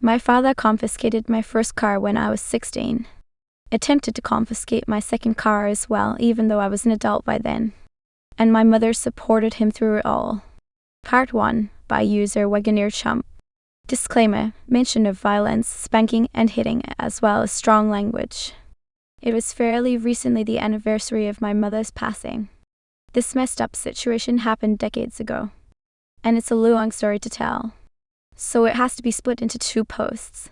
My father confiscated my first car when I was 16. Attempted to confiscate my second car as well, even though I was an adult by then. And my mother supported him through it all. Part 1, by user Wagoneer Chump. Disclaimer, mention of violence, spanking and hitting, as well as strong language. It was fairly recently the anniversary of my mother's passing. This messed up situation happened decades ago. And it's a long story to tell. So it has to be split into 2 posts.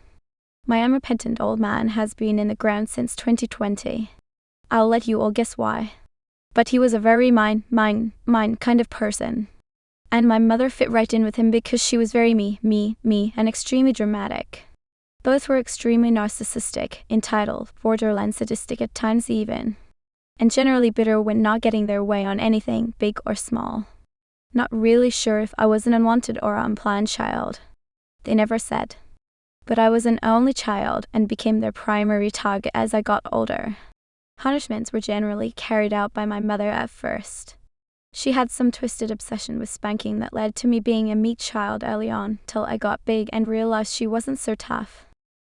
My unrepentant old man has been in the ground since 2020. I'll let you all guess why. But he was a very mine kind of person. And my mother fit right in with him because she was very me, and extremely dramatic. Both were extremely narcissistic, entitled, borderline sadistic at times even. And generally bitter when not getting their way on anything, big or small. Not really sure if I was an unwanted or unplanned child. They never said. But I was an only child and became their primary target as I got older. Punishments were generally carried out by my mother at first. She had some twisted obsession with spanking that led to me being a meek child early on, till I got big and realized she wasn't so tough.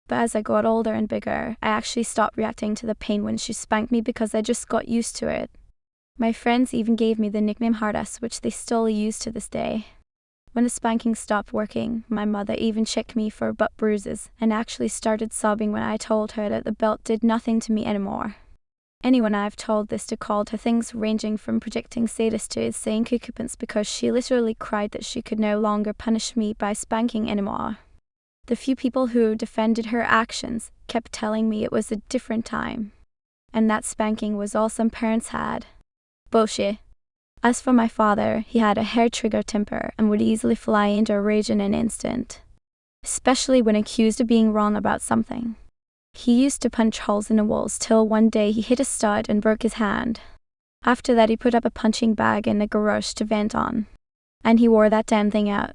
But as I got older and bigger, I actually stopped reacting to the pain when she spanked me because I just got used to it. My friends even gave me the nickname Hard-Ass, which they still use to this day. When the spanking stopped working, my mother even checked me for butt bruises and actually started sobbing when I told her that the belt did nothing to me anymore. Anyone I've told this to called her things ranging from projecting sadist to insane cucupence because she literally cried that she could no longer punish me by spanking anymore. The few people who defended her actions kept telling me it was a different time, and that spanking was all some parents had. Bullshit. As for my father, he had a hair-trigger temper and would easily fly into a rage in an instant, especially when accused of being wrong about something. He used to punch holes in the walls till one day he hit a stud and broke his hand. After that he put up a punching bag in the garage to vent on, and he wore that damn thing out.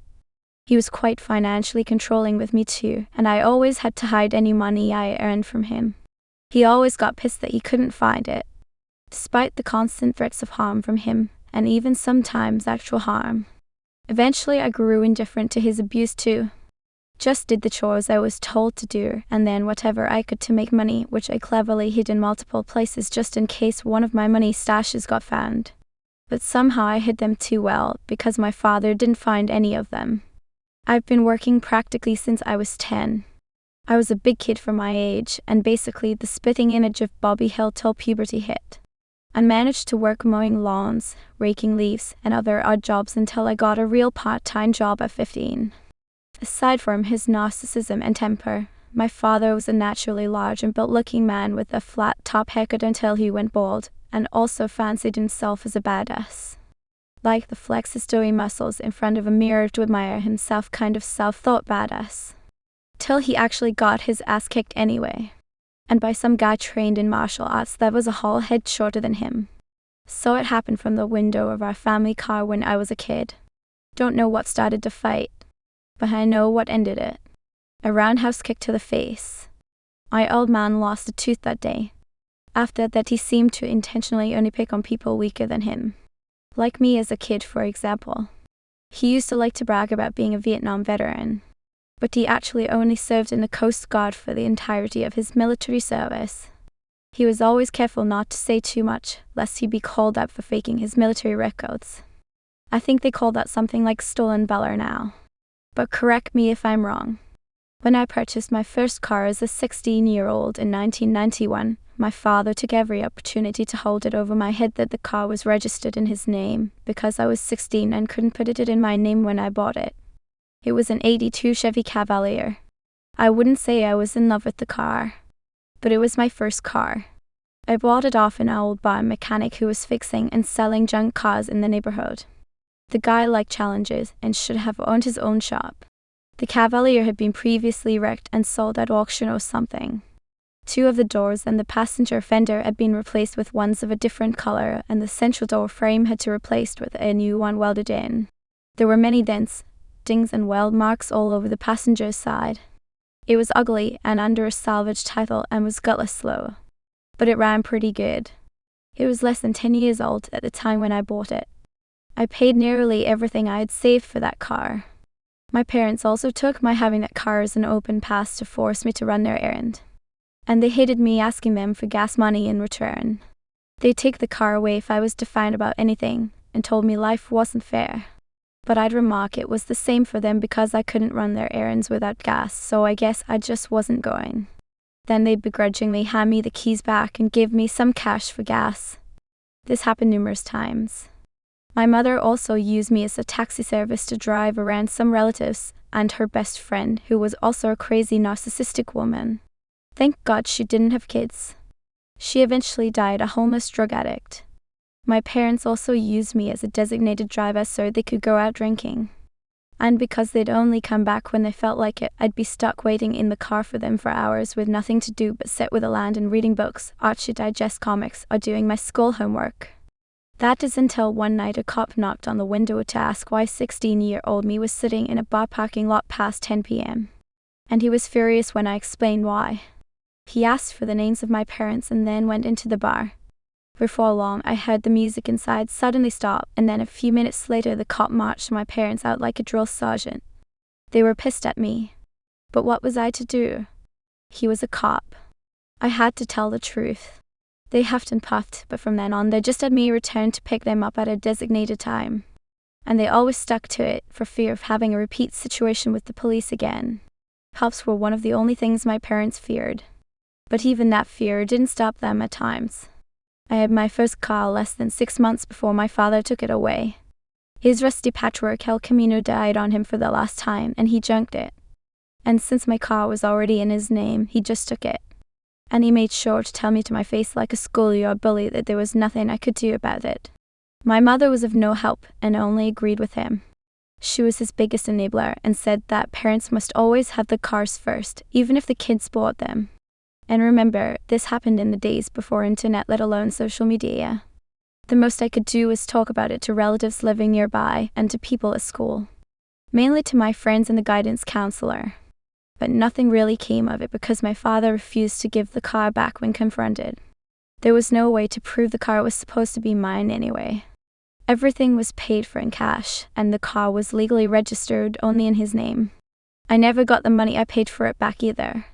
He was quite financially controlling with me too, and I always had to hide any money I earned from him. He always got pissed that he couldn't find it. Despite the constant threats of harm from him, and even sometimes actual harm. Eventually I grew indifferent to his abuse too. Just did the chores I was told to do, and then whatever I could to make money, which I cleverly hid in multiple places just in case one of my money stashes got found. But somehow I hid them too well, because my father didn't find any of them. I've been working practically since I was 10. I was a big kid for my age, and basically the spitting image of Bobby Hill till puberty hit. I managed to work mowing lawns, raking leaves, and other odd jobs until I got a real part-time job at 15. Aside from his narcissism and temper, my father was a naturally large and built-looking man with a flat-top haircut until he went bald, and also fancied himself as a badass. Like the flex his doughy muscles in front of a mirror to admire himself kind of self-thought badass. Till he actually got his ass kicked anyway. And by some guy trained in martial arts that was a whole head shorter than him. So it happened from the window of our family car when I was a kid. Don't know what started the fight, but I know what ended it. A roundhouse kick to the face. My old man lost a tooth that day. After that he seemed to intentionally only pick on people weaker than him. Like me as a kid, for example. He used to like to brag about being a Vietnam veteran. But he actually only served in the Coast Guard for the entirety of his military service. He was always careful not to say too much, lest he be called up for faking his military records. I think they call that something like stolen valor now. But correct me if I'm wrong. When I purchased my first car as a 16-year-old in 1991, my father took every opportunity to hold it over my head that the car was registered in his name, because I was 16 and couldn't put it in my name when I bought it. It was an '82 Chevy Cavalier. I wouldn't say I was in love with the car, but it was my first car. I bought it off an old bar mechanic who was fixing and selling junk cars in the neighborhood. The guy liked challenges and should have owned his own shop. The Cavalier had been previously wrecked and sold at auction or something. 2 of the doors and the passenger fender had been replaced with ones of a different color, and the central door frame had to be replaced with a new one welded in. There were many dents, dings and weld marks all over the passenger side. It was ugly and under a salvage title and was gutless slow. But it ran pretty good. It was less than 10 years old at the time when I bought it. I paid nearly everything I had saved for that car. My parents also took my having that car as an open pass to force me to run their errand. And they hated me asking them for gas money in return. They'd take the car away if I was defiant about anything, and told me life wasn't fair. But I'd remark it was the same for them because I couldn't run their errands without gas, so I guess I just wasn't going. Then they'd begrudgingly hand me the keys back and give me some cash for gas. This happened numerous times. My mother also used me as a taxi service to drive around some relatives and her best friend, who was also a crazy narcissistic woman. Thank God she didn't have kids. She eventually died a homeless drug addict. My parents also used me as a designated driver so they could go out drinking. And because they'd only come back when they felt like it, I'd be stuck waiting in the car for them for hours with nothing to do but sit with a land and reading books, Archie Digest comics, or doing my school homework. That is until one night a cop knocked on the window to ask why 16-year-old me was sitting in a bar parking lot past 10 p.m. And he was furious when I explained why. He asked for the names of my parents and then went into the bar. Before long, I heard the music inside suddenly stop, and then a few minutes later the cop marched my parents out like a drill sergeant. They were pissed at me. But what was I to do? He was a cop. I had to tell the truth. They huffed and puffed, but from then on they just had me return to pick them up at a designated time. And they always stuck to it for fear of having a repeat situation with the police again. Cops were one of the only things my parents feared. But even that fear didn't stop them at times. I had my first car less than 6 months before my father took it away. His rusty patchwork El Camino died on him for the last time, and he junked it. And since my car was already in his name, he just took it. And he made sure to tell me to my face like a schoolyard bully that there was nothing I could do about it. My mother was of no help and only agreed with him. She was his biggest enabler and said that parents must always have the cars first, even if the kids bought them. And remember, this happened in the days before internet, let alone social media. The most I could do was talk about it to relatives living nearby and to people at school. Mainly to my friends and the guidance counselor. But nothing really came of it because my father refused to give the car back when confronted. There was no way to prove the car was supposed to be mine anyway. Everything was paid for in cash, and the car was legally registered only in his name. I never got the money I paid for it back either.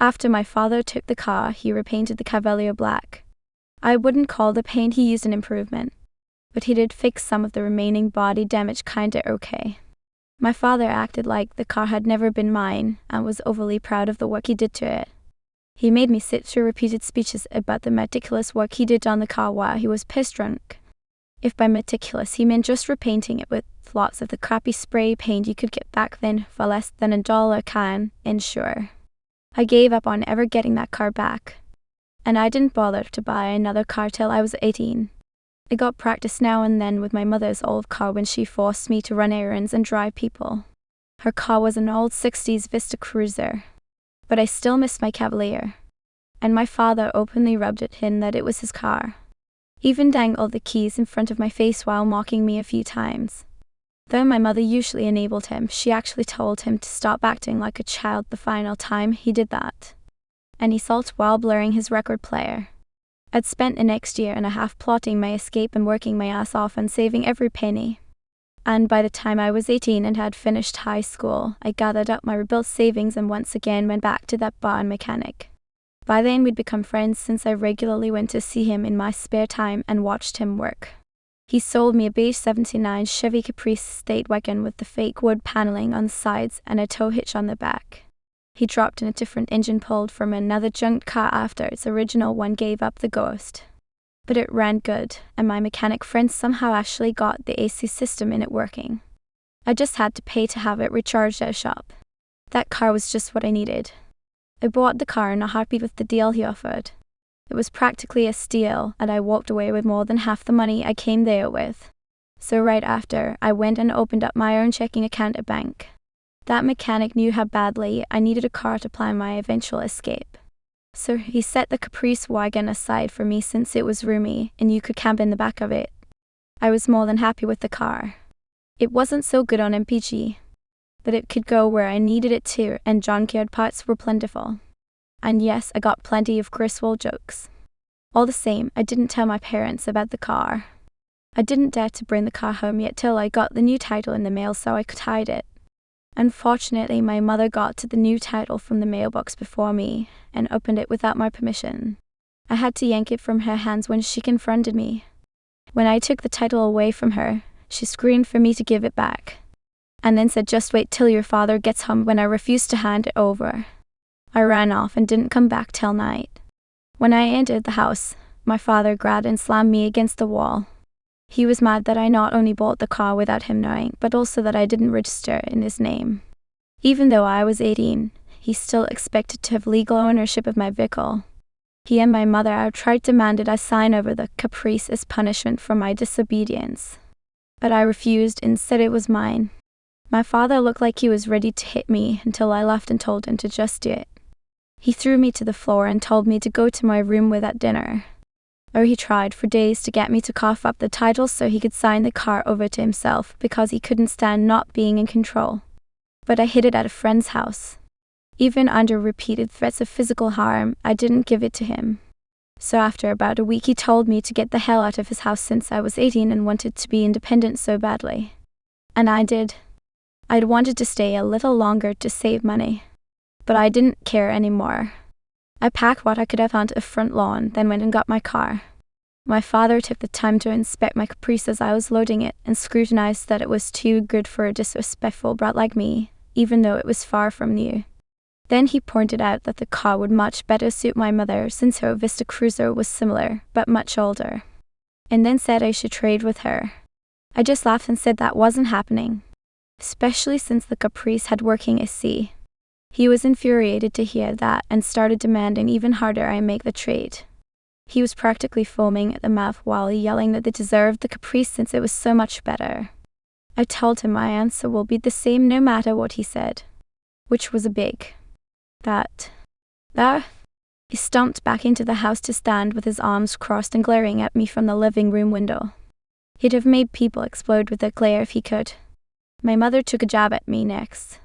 After my father took the car, he repainted the Cavalier black. I wouldn't call the paint he used an improvement, but he did fix some of the remaining body damage kinda okay. My father acted like the car had never been mine and was overly proud of the work he did to it. He made me sit through repeated speeches about the meticulous work he did on the car while he was piss drunk. If by meticulous he meant just repainting it with lots of the crappy spray paint you could get back then for less than $1 a can, and sure. I gave up on ever getting that car back. And I didn't bother to buy another car till I was 18. I got practice now and then with my mother's old car when she forced me to run errands and drive people. Her car was an old 60s Vista Cruiser. But I still missed my Cavalier. And my father openly rubbed it in that it was his car. Even dangled the keys in front of my face while mocking me a few times. Though my mother usually enabled him, she actually told him to stop acting like a child the final time he did that. And he sulked while blurring his record player. I'd spent the next year and a half plotting my escape and working my ass off and saving every penny. And by the time I was 18 and had finished high school, I gathered up my rebuilt savings and once again went back to that bar and mechanic. By then we'd become friends since I regularly went to see him in my spare time and watched him work. He sold me a beige 79 Chevy Caprice State wagon with the fake wood paneling on the sides and a tow hitch on the back. He dropped in a different engine pulled from another junked car after its original one gave up the ghost. But it ran good, and my mechanic friend somehow actually got the AC system in it working. I just had to pay to have it recharged at a shop. That car was just what I needed. I bought the car in a heartbeat with the deal he offered. It was practically a steal, and I walked away with more than half the money I came there with. So right after, I went and opened up my own checking account at bank. That mechanic knew how badly I needed a car to plan my eventual escape. So he set the Caprice wagon aside for me since it was roomy and you could camp in the back of it. I was more than happy with the car. It wasn't so good on MPG, but it could go where I needed it to, and junkyard parts were plentiful. And yes, I got plenty of Griswold jokes. All the same, I didn't tell my parents about the car. I didn't dare to bring the car home yet till I got the new title in the mail so I could hide it. Unfortunately, my mother got to the new title from the mailbox before me and opened it without my permission. I had to yank it from her hands when she confronted me. When I took the title away from her, she screamed for me to give it back, and then said, "Just wait till your father gets home," when I refused to hand it over. I ran off and didn't come back till night. When I entered the house, my father grabbed and slammed me against the wall. He was mad that I not only bought the car without him knowing, but also that I didn't register in his name. Even though I was 18, he still expected to have legal ownership of my vehicle. He and my mother outright demanded I sign over the Caprice as punishment for my disobedience. But I refused and said it was mine. My father looked like he was ready to hit me until I left and told him to just do it. He threw me to the floor and told me to go to my room without dinner. Or he tried for days to get me to cough up the title so he could sign the car over to himself because he couldn't stand not being in control. But I hid it at a friend's house. Even under repeated threats of physical harm, I didn't give it to him. So after about a week, he told me to get the hell out of his house since I was 18 and wanted to be independent so badly. And I did. I'd wanted to stay a little longer to save money. But I didn't care anymore. I packed what I could have onto the front lawn, then went and got my car. My father took the time to inspect my Caprice as I was loading it and scrutinized that it was too good for a disrespectful brat like me, even though it was far from new. Then he pointed out that the car would much better suit my mother since her Vista Cruiser was similar, but much older. And then said I should trade with her. I just laughed and said that wasn't happening, especially since the Caprice had working AC. He was infuriated to hear that and started demanding even harder I make the trade. He was practically foaming at the mouth while yelling that they deserved the Caprice since it was so much better. I told him my answer will be the same no matter what he said, which was a big that. He stomped back into the house to stand with his arms crossed and glaring at me from the living room window. He'd have made people explode with their glare if he could. My mother took a jab at me next.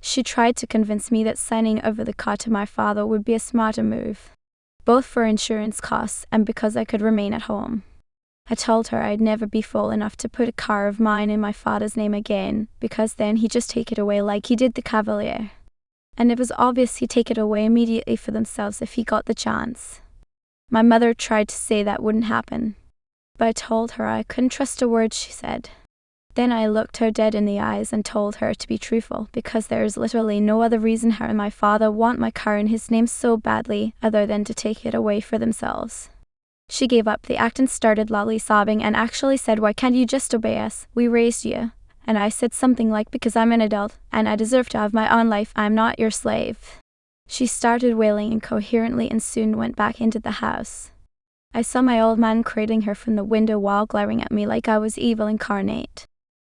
She tried to convince me that signing over the car to my father would be a smarter move, both for insurance costs and because I could remain at home. I told her I'd never be fool enough to put a car of mine in my father's name again, because then he'd just take it away like he did the Cavalier. And it was obvious he'd take it away immediately for themselves if he got the chance. My mother tried to say that wouldn't happen, but I told her I couldn't trust a word she said. Then I looked her dead in the eyes and told her to be truthful, because there is literally no other reason her and my father want my car in his name so badly other than to take it away for themselves. She gave up the act and started loudly sobbing and actually said, "Why can't you just obey us? We raised you." And I said something like, "Because I'm an adult and I deserve to have my own life. I'm not your slave." She started wailing incoherently and soon went back into the house. I saw my old man cradling her from the window while glaring at me like I was evil incarnate.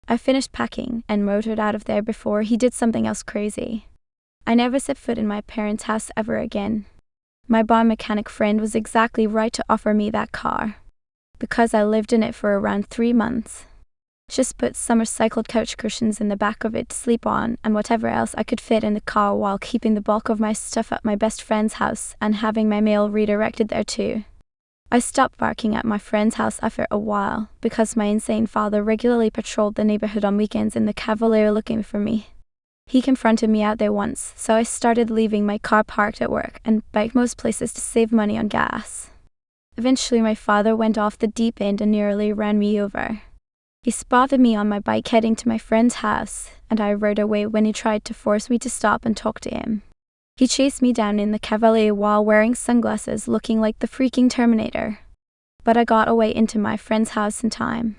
I finished packing and motored out of there before he did something else crazy. I never set foot in my parents' house ever again. My bar mechanic friend was exactly right to offer me that car, because I lived in it for around 3 months. Just put some recycled couch cushions in the back of it to sleep on and whatever else I could fit in the car while keeping the bulk of my stuff at my best friend's house and having my mail redirected there too. I stopped barking at my friend's house after a while because my insane father regularly patrolled the neighborhood on weekends in the Cavalier looking for me. He confronted me out there once, so I started leaving my car parked at work and biked most places to save money on gas. Eventually my father went off the deep end and nearly ran me over. He spotted me on my bike heading to my friend's house, and I rode away when he tried to force me to stop and talk to him. He chased me down in the Cavalier while wearing sunglasses, looking like the freaking Terminator. But I got away into my friend's house in time.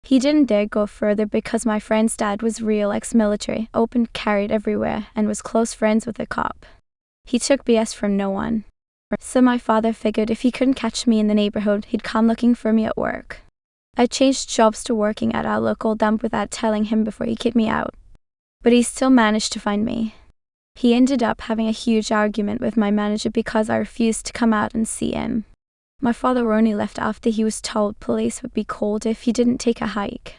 He didn't dare go further because my friend's dad was real ex-military, open carried everywhere, and was close friends with a cop. He took BS from no one. So my father figured if he couldn't catch me in the neighborhood, he'd come looking for me at work. I changed jobs to working at our local dump without telling him before he kicked me out. But he still managed to find me. He ended up having a huge argument with my manager because I refused to come out and see him. My father only left after he was told police would be called if he didn't take a hike.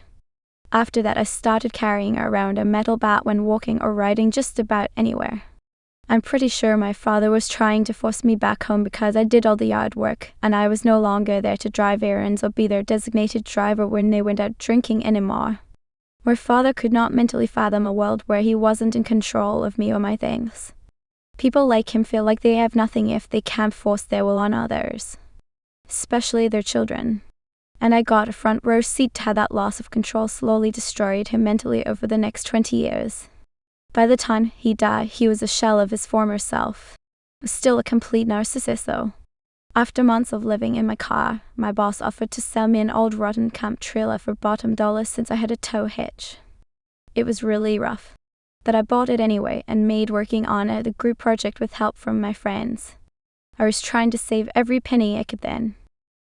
After that, I started carrying around a metal bat when walking or riding just about anywhere. I'm pretty sure my father was trying to force me back home because I did all the yard work, and I was no longer there to drive errands or be their designated driver when they went out drinking anymore. My father could not mentally fathom a world where he wasn't in control of me or my things. People like him feel like they have nothing if they can't force their will on others, especially their children. And I got a front row seat to how that loss of control slowly destroyed him mentally over the next 20 years. By the time he died, he was a shell of his former self. Was still a complete narcissist though. After months of living in my car, my boss offered to sell me an old rotten camp trailer for bottom dollar since I had a tow hitch. It was really rough, but I bought it anyway and made working on it a group project with help from my friends. I was trying to save every penny I could then.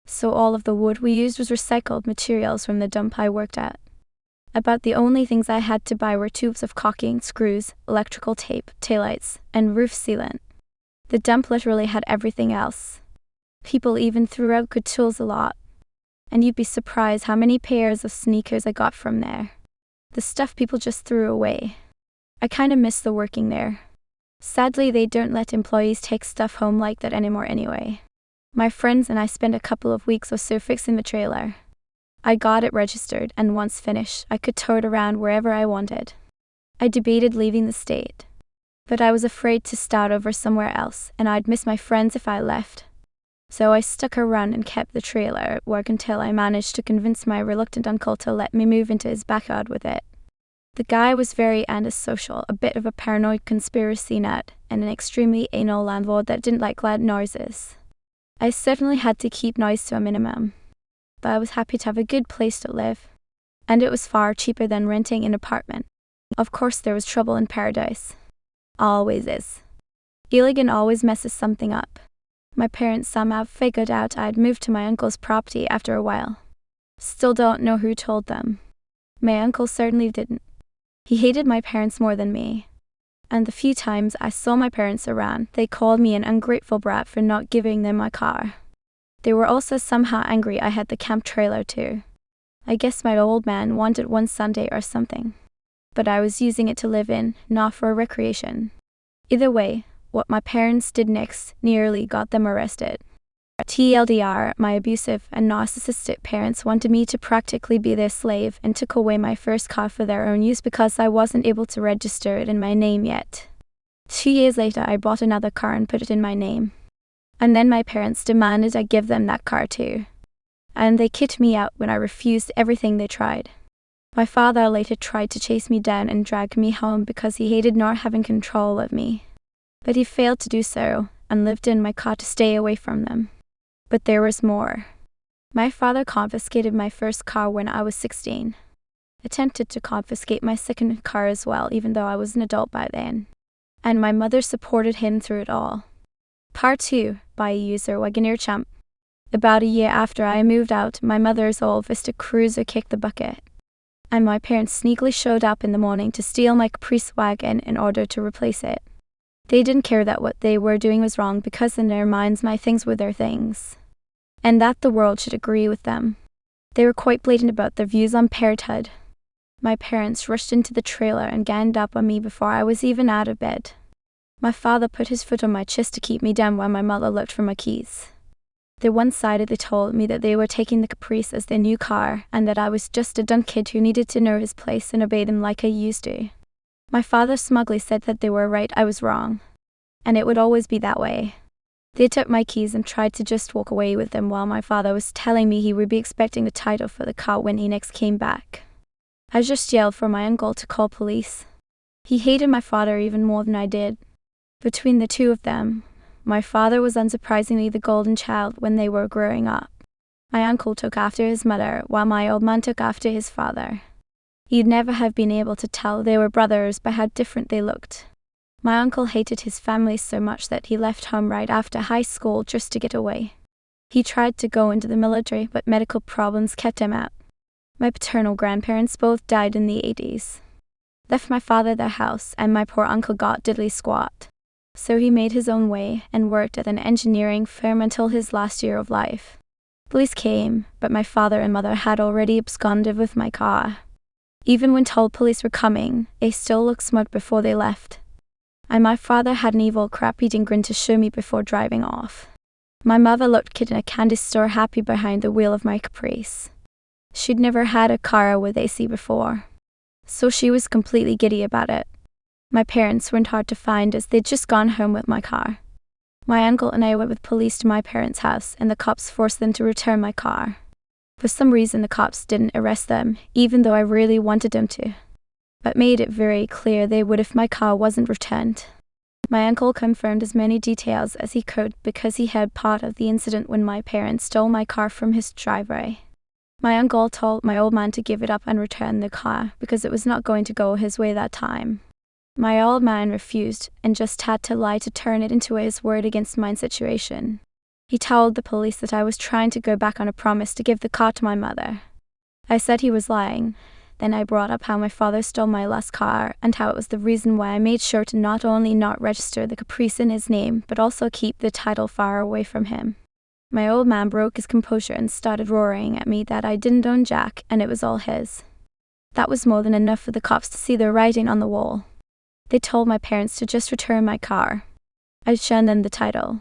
So all of the wood we used was recycled materials from the dump I worked at. About the only things I had to buy were tubes of caulking, screws, electrical tape, taillights, and roof sealant. The dump literally had everything else. People even threw out good tools a lot. And you'd be surprised how many pairs of sneakers I got from there. The stuff people just threw away. I kinda miss the working there. Sadly, they don't let employees take stuff home like that anymore anyway. My friends and I spent a couple of weeks or so fixing the trailer. I got it registered, and once finished, I could tow it around wherever I wanted. I debated leaving the state, but I was afraid to start over somewhere else, and I'd miss my friends if I left. So I stuck around and kept the trailer at work until I managed to convince my reluctant uncle to let me move into his backyard with it. The guy was very antisocial, a bit of a paranoid conspiracy nut, and an extremely anal landlord that didn't like loud noises. I certainly had to keep noise to a minimum, but I was happy to have a good place to live, and it was far cheaper than renting an apartment. Of course, there was trouble in paradise. Always is. Gilligan always messes something up. My parents somehow figured out I'd moved to my uncle's property after a while. Still don't know who told them. My uncle certainly didn't. He hated my parents more than me. And the few times I saw my parents around, they called me an ungrateful brat for not giving them my car. They were also somehow angry I had the camp trailer too. I guess my old man wanted one Sunday or something. But I was using it to live in, not for recreation. Either way, what my parents did next nearly got them arrested. TLDR, my abusive and narcissistic parents wanted me to practically be their slave and took away my first car for their own use because I wasn't able to register it in my name yet. 2 years later, I bought another car and put it in my name. And then my parents demanded I give them that car too. And they kicked me out when I refused everything they tried. My father later tried to chase me down and drag me home because he hated not having control of me. But he failed to do so and lived in my car to stay away from them. But there was more. My father confiscated my first car when I was 16. Attempted to confiscate my second car as well, even though I was an adult by then. And my mother supported him through it all. Part 2, by a user Wagoneer Chump. About a year after I moved out, my mother's old Vista Cruiser kicked the bucket. And my parents sneakily showed up in the morning to steal my Caprice wagon in order to replace it. They didn't care that what they were doing was wrong because in their minds my things were their things. And that the world should agree with them. They were quite blatant about their views on parenthood. My parents rushed into the trailer and ganged up on me before I was even out of bed. My father put his foot on my chest to keep me down while my mother looked for my keys. They one-sidedly told me that they were taking the Caprice as their new car and that I was just a dumb kid who needed to know his place and obey them like I used to. My father smugly said that they were right, I was wrong. And it would always be that way. They took my keys and tried to just walk away with them while my father was telling me he would be expecting the title for the car when he next came back. I just yelled for my uncle to call police. He hated my father even more than I did. Between the two of them, my father was unsurprisingly the golden child when they were growing up. My uncle took after his mother, while my old man took after his father. You'd never have been able to tell they were brothers by how different they looked. My uncle hated his family so much that he left home right after high school just to get away. He tried to go into the military, but medical problems kept him out. My paternal grandparents both died in the 80s. Left my father their house, and my poor uncle got diddly squat. So he made his own way and worked at an engineering firm until his last year of life. Police came, but my father and mother had already absconded with my car. Even when told police were coming, they still looked smug before they left. And my father had an evil crap-eating grin to show me before driving off. My mother looked kid in a candy store happy behind the wheel of my Caprice. She'd never had a car with AC before. So she was completely giddy about it. My parents weren't hard to find as they'd just gone home with my car. My uncle and I went with police to my parents' house and the cops forced them to return my car. For some reason the cops didn't arrest them, even though I really wanted them to, but made it very clear they would if my car wasn't returned. My uncle confirmed as many details as he could because he had part of the incident when my parents stole my car from his driveway. My uncle told my old man to give it up and return the car because it was not going to go his way that time. My old man refused and just had to lie to turn it into his word against mine situation. He told the police that I was trying to go back on a promise to give the car to my mother. I said he was lying. Then I brought up how my father stole my last car and how it was the reason why I made sure to not only not register the Caprice in his name, but also keep the title far away from him. My old man broke his composure and started roaring at me that I didn't own Jack and it was all his. That was more than enough for the cops to see the writing on the wall. They told my parents to just return my car. I'd shown them the title.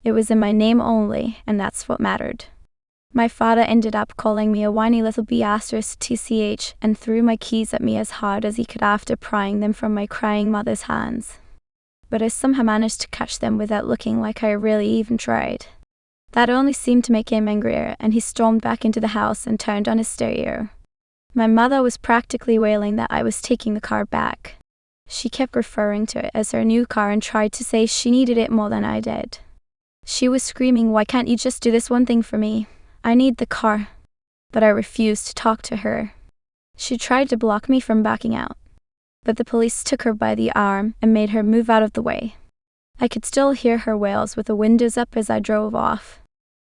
It was in my name only, and that's what mattered. My father ended up calling me a whiny little b****tch and threw my keys at me as hard as he could after prying them from my crying mother's hands. But I somehow managed to catch them without looking like I really even tried. That only seemed to make him angrier, and he stormed back into the house and turned on his stereo. My mother was practically wailing that I was taking the car back. She kept referring to it as her new car and tried to say she needed it more than I did. She was screaming, "Why can't you just do this one thing for me? I need the car." But I refused to talk to her. She tried to block me from backing out, but the police took her by the arm and made her move out of the way. I could still hear her wails with the windows up as I drove off.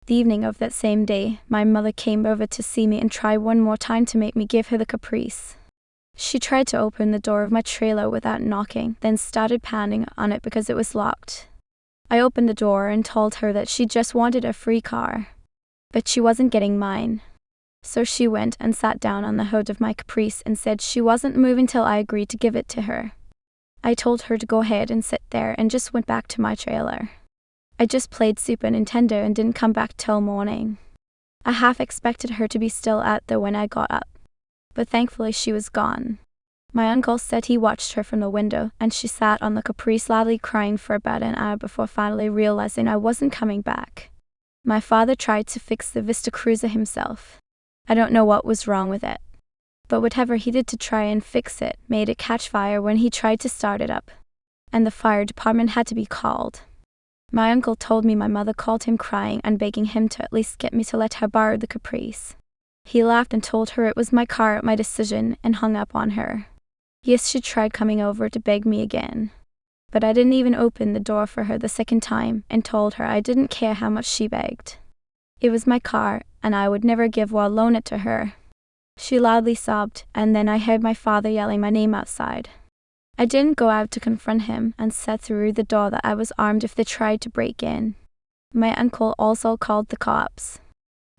The evening of that same day, my mother came over to see me and tried one more time to make me give her the Caprice. She tried to open the door of my trailer without knocking, then started pounding on it because it was locked. I opened the door and told her that she just wanted a free car, but she wasn't getting mine. So she went and sat down on the hood of my Caprice and said she wasn't moving till I agreed to give it to her. I told her to go ahead and sit there and just went back to my trailer. I just played Super Nintendo and didn't come back till morning. I half expected her to be still out there when I got up, but thankfully she was gone. My uncle said he watched her from the window, and she sat on the Caprice loudly crying for about an hour before finally realizing I wasn't coming back. My father tried to fix the Vista Cruiser himself. I don't know what was wrong with it, but whatever he did to try and fix it made it catch fire when he tried to start it up, and the fire department had to be called. My uncle told me my mother called him crying and begging him to at least get me to let her borrow the Caprice. He laughed and told her it was my car, my decision, and hung up on her. Yes, she tried coming over to beg me again, but I didn't even open the door for her the second time and told her I didn't care how much she begged. It was my car, and I would never give or loan it to her. She loudly sobbed, and then I heard my father yelling my name outside. I didn't go out to confront him and said through the door that I was armed if they tried to break in. My uncle also called the cops.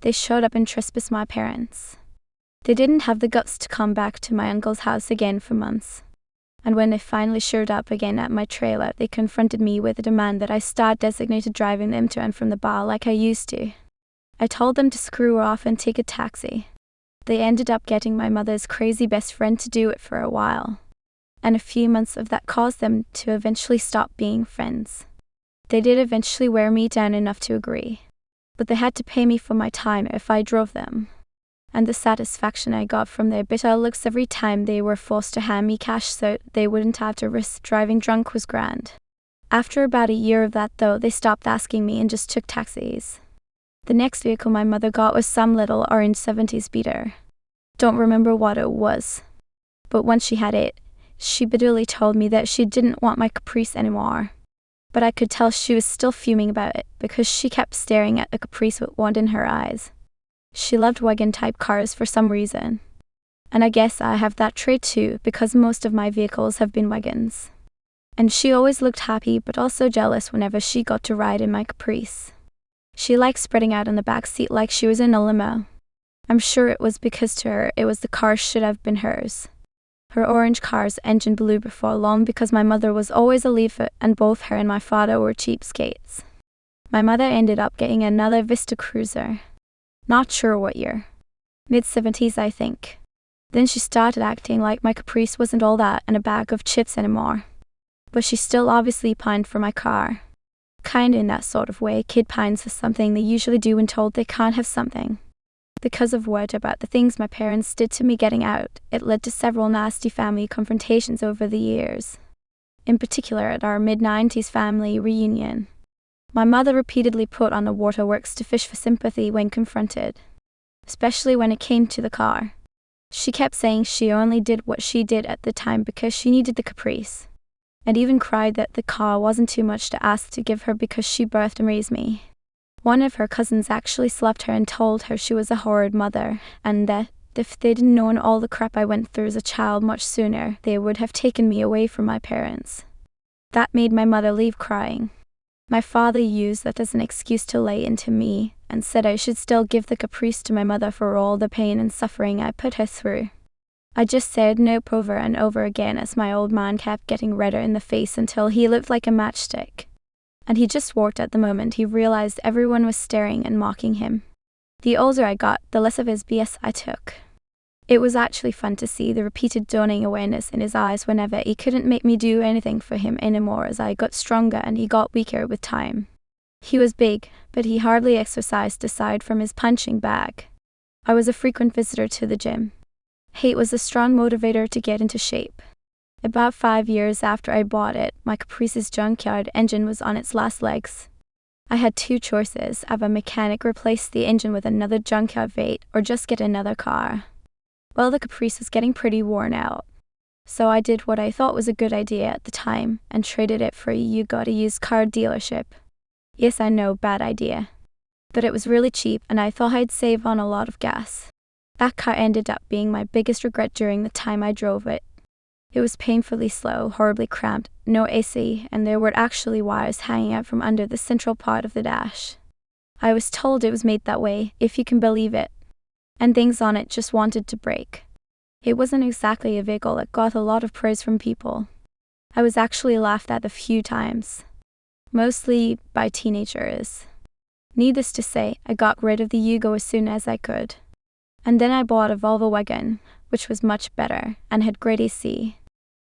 They showed up and trespassed my parents. They didn't have the guts to come back to my uncle's house again for months. And when they finally showed up again at my trailer, they confronted me with a demand that I start designated driving them to and from the bar like I used to. I told them to screw off and take a taxi. They ended up getting my mother's crazy best friend to do it for a while, and a few months of that caused them to eventually stop being friends. They did eventually wear me down enough to agree, but they had to pay me for my time if I drove them. And the satisfaction I got from their bitter looks every time they were forced to hand me cash so they wouldn't have to risk driving drunk was grand. After about a year of that though, they stopped asking me and just took taxis. The next vehicle my mother got was some little orange 70s beater. Don't remember what it was, but once she had it, she bitterly told me that she didn't want my Caprice anymore. But I could tell she was still fuming about it because she kept staring at the Caprice with wonder in her eyes. She loved wagon-type cars for some reason. And I guess I have that trait too because most of my vehicles have been wagons. And she always looked happy but also jealous whenever she got to ride in my Caprice. She liked spreading out in the back seat like she was in a limo. I'm sure it was because to her it was the car should have been hers. Her orange car's engine blew before long because my mother was always a leafer and both her and my father were cheapskates. My mother ended up getting another Vista Cruiser. Not sure what year. Mid-70s, I think. Then she started acting like my caprice wasn't all that and a bag of chips anymore. But she still obviously pined for my car. Kinda in that sort of way kid pines for something they usually do when told they can't have something. Because of what about the things my parents did to me getting out, it led to several nasty family confrontations over the years. In particular at our mid-90s family reunion. My mother repeatedly put on the waterworks to fish for sympathy when confronted. Especially when it came to the car. She kept saying she only did what she did at the time because she needed the caprice. And even cried that the car wasn't too much to ask to give her because she birthed and raised me. One of her cousins actually slapped her and told her she was a horrid mother, and that if they'd known all the crap I went through as a child much sooner, they would have taken me away from my parents. That made my mother leave crying. My father used that as an excuse to lay into me, and said I should still give the caprice to my mother for all the pain and suffering I put her through. I just said nope over and over again as my old man kept getting redder in the face until he looked like a matchstick. And he just walked at the moment he realized everyone was staring and mocking him. The older I got, the less of his BS I took. It was actually fun to see the repeated dawning awareness in his eyes whenever he couldn't make me do anything for him anymore as I got stronger and he got weaker with time. He was big, but he hardly exercised aside from his punching bag. I was a frequent visitor to the gym. Hate was a strong motivator to get into shape. About 5 years after I bought it, my Caprice's junkyard engine was on its last legs. I had two choices: have a mechanic replace the engine with another junkyard V8 or just get another car. Well, the Caprice was getting pretty worn out. So I did what I thought was a good idea at the time and traded it for a used car dealership. Yes, I know, bad idea. But it was really cheap and I thought I'd save on a lot of gas. That car ended up being my biggest regret during the time I drove it. It was painfully slow, horribly cramped, no AC, and there were actually wires hanging out from under the central part of the dash. I was told it was made that way, if you can believe it. And things on it just wanted to break. It wasn't exactly a vehicle that got a lot of praise from people. I was actually laughed at a few times. Mostly by teenagers. Needless to say, I got rid of the Yugo as soon as I could. And then I bought a Volvo wagon, which was much better, and had great AC.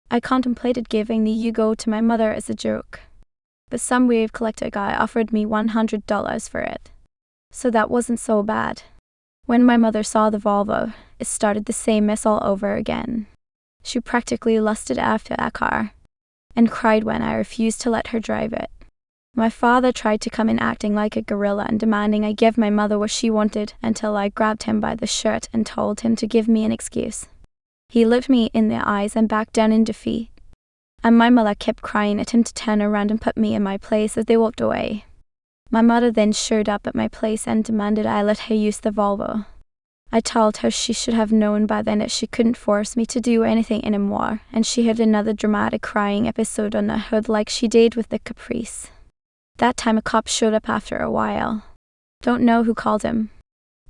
I contemplated giving the Yugo to my mother as a joke. But some weird collector guy offered me $100 for it. So that wasn't so bad. When my mother saw the Volvo, it started the same mess all over again. She practically lusted after that car, and cried when I refused to let her drive it. My father tried to come in acting like a gorilla and demanding I give my mother what she wanted until I grabbed him by the shirt and told him to give me an excuse. He looked me in the eyes and backed down in defeat. And my mother kept crying at him to turn around and put me in my place as they walked away. My mother then showed up at my place and demanded I let her use the Volvo. I told her she should have known by then that she couldn't force me to do anything anymore, and she had another dramatic crying episode on the hood like she did with the Caprice. That time a cop showed up after a while. Don't know who called him.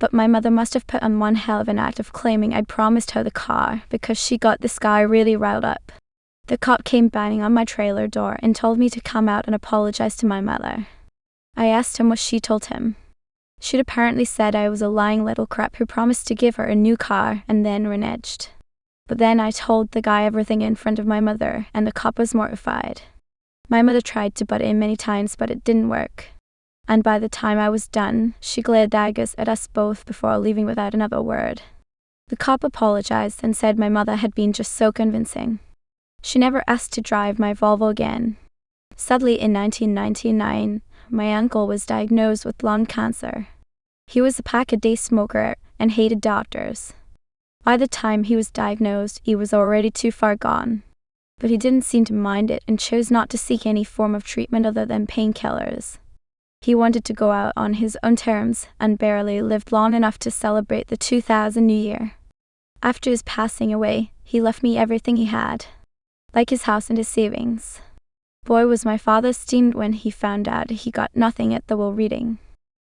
But my mother must have put on one hell of an act of claiming I'd promised her the car because she got this guy really riled up. The cop came banging on my trailer door and told me to come out and apologize to my mother. I asked him what she told him. She'd apparently said I was a lying little crap who promised to give her a new car and then reneged. But then I told the guy everything in front of my mother and the cop was mortified. My mother tried to butt in many times but it didn't work. And by the time I was done, she glared daggers at us both before leaving without another word. The cop apologized and said my mother had been just so convincing. She never asked to drive my Volvo again. Sadly, in 1999, my uncle was diagnosed with lung cancer. He was a pack-a-day smoker and hated doctors. By the time he was diagnosed, he was already too far gone. But he didn't seem to mind it and chose not to seek any form of treatment other than painkillers. He wanted to go out on his own terms and barely lived long enough to celebrate the 2000 New Year. After his passing away, he left me everything he had, like his house and his savings. Boy, was my father steamed when he found out he got nothing at the will reading.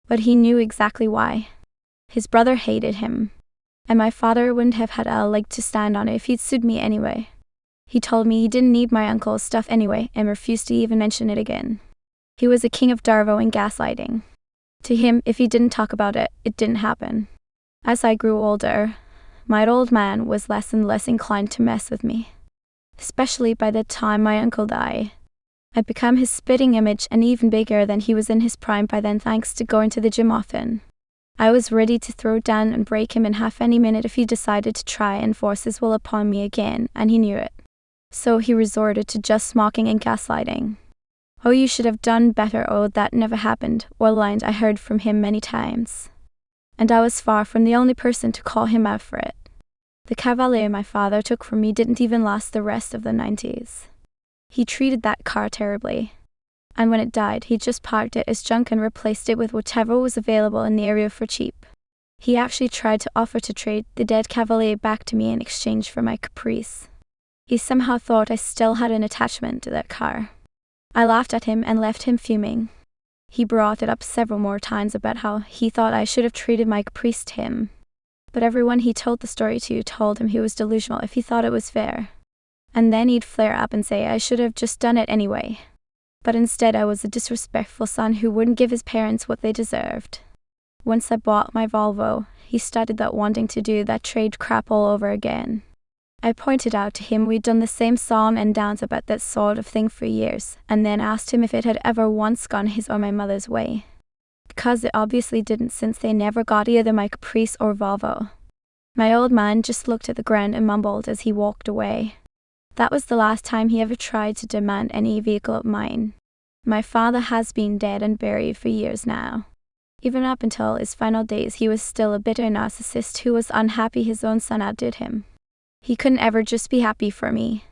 But he knew exactly why. His brother hated him, and my father wouldn't have had a leg to stand on if he'd sued me anyway. He told me he didn't need my uncle's stuff anyway and refused to even mention it again. He was a king of Darvo and gaslighting. To him, if he didn't talk about it, it didn't happen. As I grew older, my old man was less and less inclined to mess with me. Especially by the time my uncle died. I'd become his spitting image and even bigger than he was in his prime by then thanks to going to the gym often. I was ready to throw down and break him in half any minute if he decided to try and force his will upon me again, and he knew it. So he resorted to just mocking and gaslighting. "Oh, you should have done better, oh, that never happened," were lines I heard from him many times. And I was far from the only person to call him out for it. The Cavalier my father took from me didn't even last the rest of the 90s. He treated that car terribly. And when it died, he just parked it as junk and replaced it with whatever was available in the area for cheap. He actually tried to offer to trade the dead Cavalier back to me in exchange for my Caprice. He somehow thought I still had an attachment to that car. I laughed at him and left him fuming. He brought it up several more times about how he thought I should have traded my Caprice to him. But everyone he told the story to told him he was delusional if he thought it was fair. And then he'd flare up and say I should have just done it anyway. But instead I was a disrespectful son who wouldn't give his parents what they deserved. Once I bought my Volvo, he started that wanting to do that trade crap all over again. I pointed out to him we'd done the same song and dance about that sort of thing for years, and then asked him if it had ever once gone his or my mother's way. Because it obviously didn't, since they never got either my Caprice or Volvo. My old man just looked at the ground and mumbled as he walked away. That was the last time he ever tried to demand any vehicle of mine. My father has been dead and buried for years now. Even up until his final days, he was still a bitter narcissist who was unhappy his own son outdid him. He couldn't ever just be happy for me.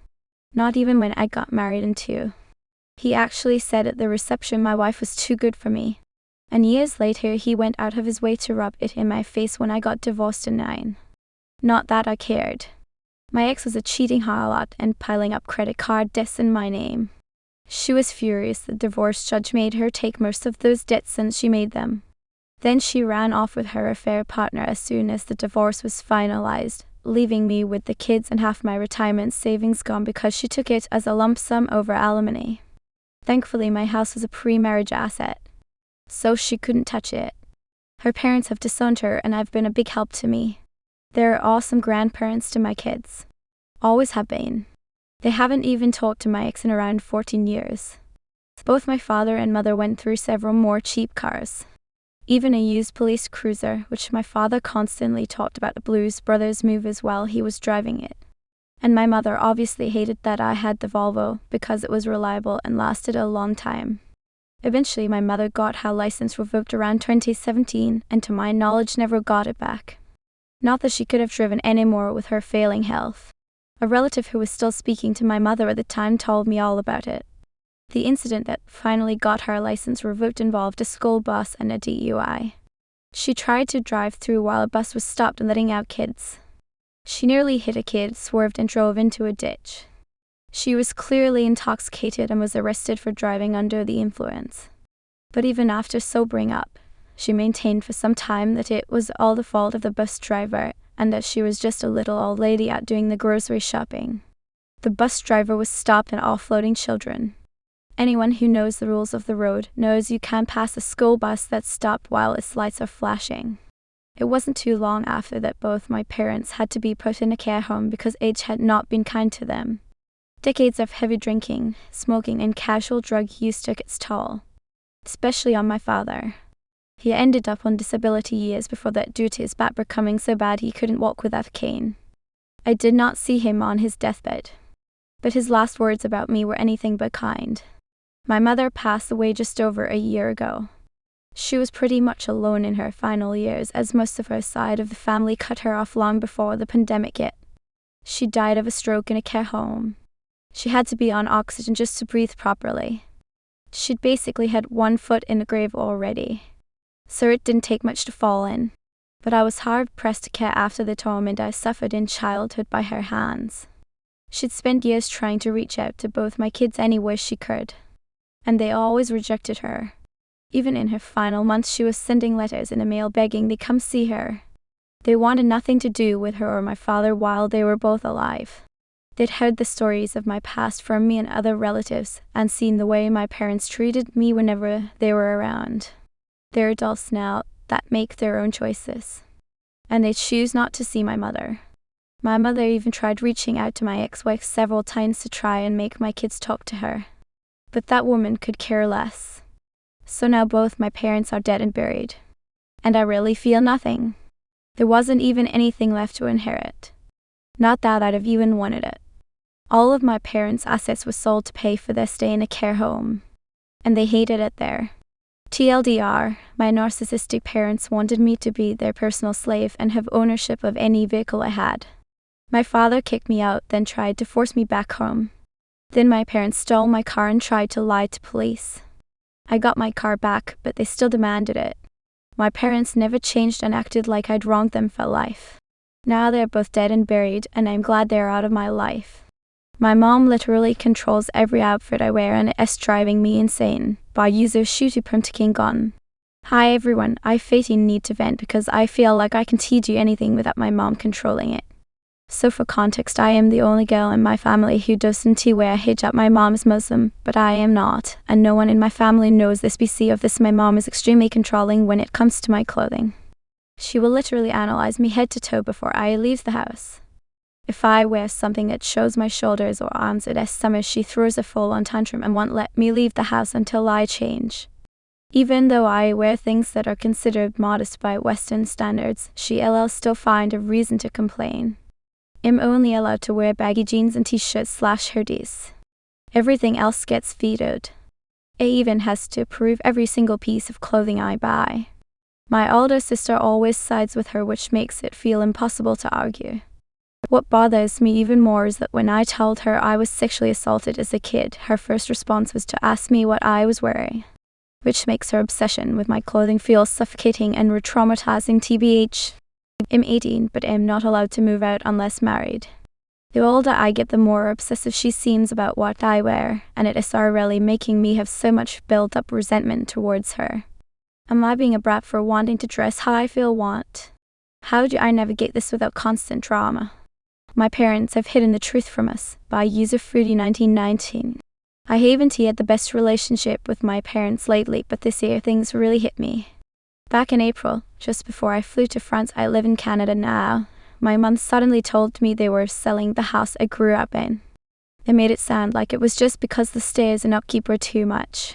Not even when I got married in 2. He actually said at the reception my wife was too good for me. And years later, he went out of his way to rub it in my face when I got divorced in 9. Not that I cared. My ex was a cheating harlot and piling up credit card debts in my name. She was furious the divorce judge made her take most of those debts since she made them. Then she ran off with her affair partner as soon as the divorce was finalized, leaving me with the kids and half my retirement savings gone because she took it as a lump sum over alimony. Thankfully, my house was a pre-marriage asset, so she couldn't touch it. Her parents have disowned her and I've been a big help to me. They're awesome grandparents to my kids. Always have been. They haven't even talked to my ex in around 14 years. Both my father and mother went through several more cheap cars. Even a used police cruiser, which my father constantly talked about the Blues Brothers movies while he was driving it. And my mother obviously hated that I had the Volvo because it was reliable and lasted a long time. Eventually my mother got her license revoked around 2017 and to my knowledge never got it back. Not that she could have driven any more with her failing health. A relative who was still speaking to my mother at the time told me all about it. The incident that finally got her license revoked involved a school bus and a DUI. She tried to drive through while a bus was stopped and letting out kids. She nearly hit a kid, swerved and drove into a ditch. She was clearly intoxicated and was arrested for driving under the influence. But even after sobering up, she maintained for some time that it was all the fault of the bus driver and that she was just a little old lady out doing the grocery shopping. The bus driver was stopped and offloading children. Anyone who knows the rules of the road knows you can't pass a school bus that's stopped while its lights are flashing. It wasn't too long after that both my parents had to be put in a care home because age had not been kind to them. Decades of heavy drinking, smoking, and casual drug use took its toll, especially on my father. He ended up on disability years before that due to his back becoming so bad he couldn't walk without a cane. I did not see him on his deathbed, but his last words about me were anything but kind. My mother passed away just over a year ago. She was pretty much alone in her final years as most of her side of the family cut her off long before the pandemic hit. She died of a stroke in a care home. She had to be on oxygen just to breathe properly. She'd basically had one foot in the grave already. So it didn't take much to fall in, but I was hard-pressed to care after the torment I suffered in childhood by her hands. She'd spent years trying to reach out to both my kids any way she could, and they always rejected her. Even in her final months she was sending letters in the mail begging they come see her. They wanted nothing to do with her or my father while they were both alive. They'd heard the stories of my past from me and other relatives, and seen the way my parents treated me whenever they were around. They're adults now that make their own choices. and they choose not to see my mother. My mother even tried reaching out to my ex-wife several times to try and make my kids talk to her. But that woman could care less. So now both my parents are dead and buried. And I really feel nothing. There wasn't even anything left to inherit. Not that I'd have even wanted it. All of my parents' assets were sold to pay for their stay in a care home. And they hated it there. TLDR, my narcissistic parents wanted me to be their personal slave and have ownership of any vehicle I had. My father kicked me out, then tried to force me back home. Then my parents stole my car and tried to lie to police. I got my car back, but they still demanded it. My parents never changed and acted like I'd wronged them for life. Now they're both dead and buried, and I'm glad they're out of my life. My mom literally controls every outfit I wear and is driving me insane by using shooty printing gun. Hi everyone, I fating need to vent because I feel like I can teach you anything without my mom controlling it. So for context, I am the only girl in my family who doesn't wear hijab. My mom is Muslim, but I am not, and no one in my family knows this. BC of this, my mom is extremely controlling when it comes to my clothing. She will literally analyze me head to toe before I leave the house. If I wear something that shows my shoulders or arms at summer, she throws a full-on tantrum and won't let me leave the house until I change. Even though I wear things that are considered modest by Western standards, she'll still find a reason to complain. I'm only allowed to wear baggy jeans and t-shirts/hoodies. Everything else gets vetoed. It even has to approve every single piece of clothing I buy. My older sister always sides with her, which makes it feel impossible to argue. What bothers me even more is that when I told her I was sexually assaulted as a kid, her first response was to ask me what I was wearing, which makes her obsession with my clothing feel suffocating and re-traumatizing. TBH. I'm 18, but am not allowed to move out unless married. The older I get, the more obsessive she seems about what I wear, and it is really making me have so much built-up resentment towards her. Am I being a brat for wanting to dress how I feel want? How do I navigate this without constant drama? My parents have hidden the truth from us by user fruity 1919. I haven't had the best relationship with my parents lately, but this year things really hit me. Back in April, just before I flew to France, I live in Canada now, my mum suddenly told me they were selling the house I grew up in. They made it sound like it was just because the stairs and upkeep were too much.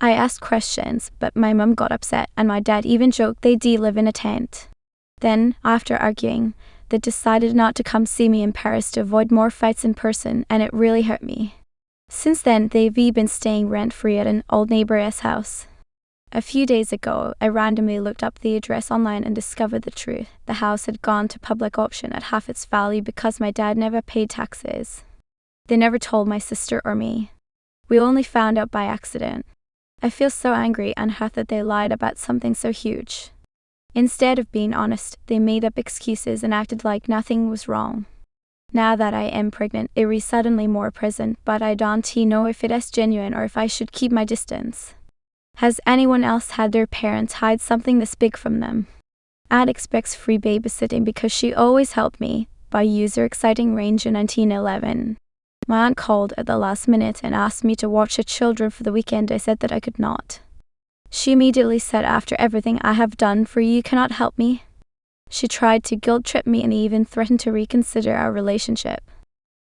I asked questions, but my mum got upset, and my dad even joked they'd live in a tent. Then, after arguing, they decided not to come see me in Paris to avoid more fights in person, and it really hurt me. Since then, they've been staying rent-free at an old neighbor's house. A few days ago, I randomly looked up the address online and discovered the truth. The house had gone to public auction at half its value because my dad never paid taxes. They never told my sister or me. We only found out by accident. I feel so angry and hurt that they lied about something so huge. Instead of being honest, they made up excuses and acted like nothing was wrong. Now that I am pregnant, it is suddenly more present, but I don't know if it is genuine or if I should keep my distance. Has anyone else had their parents hide something this big from them? Ad expects free babysitting because she always helped me, by user exciting range in 1911. My aunt called at the last minute and asked me to watch her children for the weekend. I said that I could not. She immediately said, after everything I have done for you, you cannot help me. She tried to guilt trip me and even threatened to reconsider our relationship.